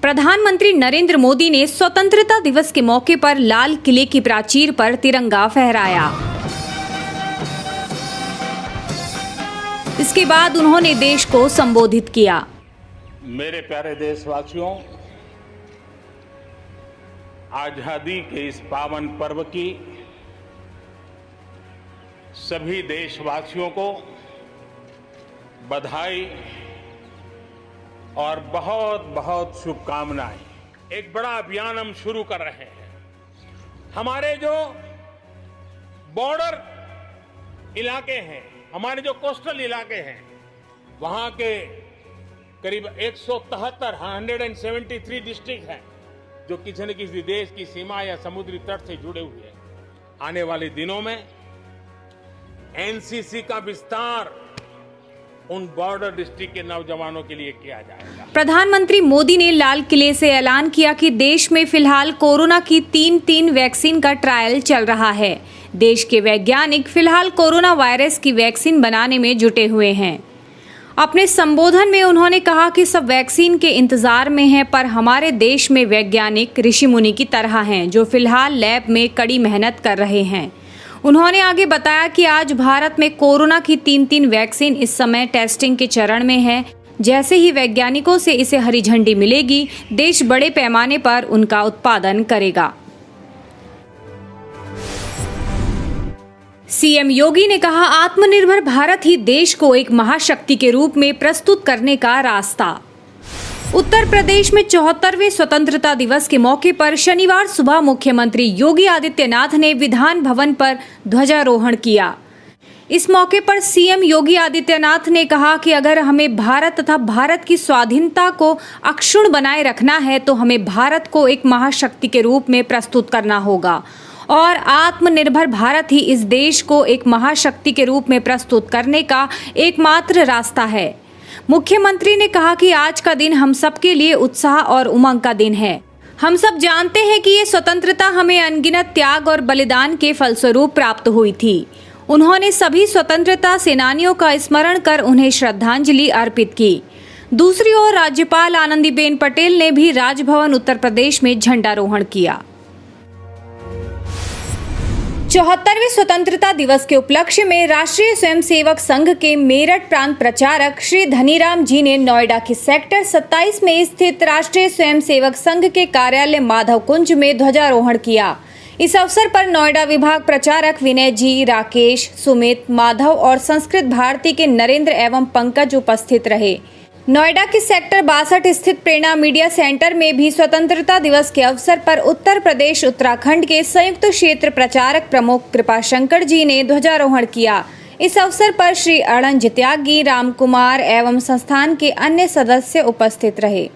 प्रधानमंत्री नरेंद्र मोदी ने स्वतंत्रता दिवस के मौके पर लाल किले की प्राचीर पर तिरंगा फहराया। इसके बाद उन्होंने देश को संबोधित किया। मेरे प्यारे देशवासियों, आजादी के इस पावन पर्व की सभी देशवासियों को बधाई और बहुत बहुत शुभकामनाएं। एक बड़ा अभियान हम शुरू कर रहे हैं। हमारे जो बॉर्डर इलाके हैं, हमारे जो कोस्टल इलाके हैं, वहां के करीब 173 डिस्ट्रिक्ट हैं जो किसी न किसी देश की सीमा या समुद्री तट से जुड़े हुए हैं। आने वाले दिनों में एनसीसी का विस्तार उन बॉर्डर डिस्ट्रिक्ट के नौजवानों के लिए किया जाएगा। प्रधानमंत्री मोदी ने लाल किले से ऐलान किया कि देश में फिलहाल कोरोना की तीन वैक्सीन का ट्रायल चल रहा है। देश के वैज्ञानिक फिलहाल कोरोना वायरस की वैक्सीन बनाने में जुटे हुए हैं। अपने संबोधन में उन्होंने कहा कि सब वैक्सीन के इंतजार में हैं, पर हमारे देश में वैज्ञानिक ऋषि मुनि की तरह हैं जो फिलहाल लैब में कड़ी मेहनत कर रहे हैं। उन्होंने आगे बताया कि आज भारत में कोरोना की तीन वैक्सीन इस समय टेस्टिंग के चरण में है। जैसे ही वैज्ञानिकों से इसे हरी झंडी मिलेगी, देश बड़े पैमाने पर उनका उत्पादन करेगा। सीएम योगी ने कहा, आत्मनिर्भर भारत ही देश को एक महाशक्ति के रूप में प्रस्तुत करने का रास्ता। उत्तर प्रदेश में 74वें स्वतंत्रता दिवस के मौके पर शनिवार सुबह मुख्यमंत्री योगी आदित्यनाथ ने विधान भवन पर ध्वजारोहण किया। इस मौके पर सीएम योगी आदित्यनाथ ने कहा कि अगर हमें भारत तथा भारत की स्वाधीनता को अक्षुण्ण बनाए रखना है तो हमें भारत को एक महाशक्ति के रूप में प्रस्तुत करना होगा और आत्मनिर्भर भारत ही इस देश को एक महाशक्ति के रूप में प्रस्तुत करने का एकमात्र रास्ता है। मुख्यमंत्री ने कहा कि आज का दिन हम सबके लिए उत्साह और उमंग का दिन है। हम सब जानते हैं कि ये स्वतंत्रता हमें अनगिनत त्याग और बलिदान के फलस्वरूप प्राप्त हुई थी। उन्होंने सभी स्वतंत्रता सेनानियों का स्मरण कर उन्हें श्रद्धांजलि अर्पित की। दूसरी ओर राज्यपाल आनंदीबेन पटेल ने भी राजभवन उत्तर प्रदेश में झंडारोहण किया। 74वें स्वतंत्रता दिवस के उपलक्ष्य में राष्ट्रीय स्वयंसेवक संघ के मेरठ प्रांत प्रचारक श्री धनीराम जी ने नोएडा के सेक्टर 27 में स्थित राष्ट्रीय स्वयंसेवक संघ के कार्यालय माधव कुंज में ध्वजारोहण किया। इस अवसर पर नोएडा विभाग प्रचारक विनय जी, राकेश, सुमित, माधव और संस्कृत भारती के नरेंद्र एवं पंकज उपस्थित रहे। नोएडा के सेक्टर 62 स्थित प्रेरणा मीडिया सेंटर में भी स्वतंत्रता दिवस के अवसर पर उत्तर प्रदेश उत्तराखंड के संयुक्त क्षेत्र प्रचारक प्रमुख कृपाशंकर जी ने ध्वजारोहण किया। इस अवसर पर श्री अड़ंज त्यागी, राम कुमार एवं संस्थान के अन्य सदस्य उपस्थित रहे।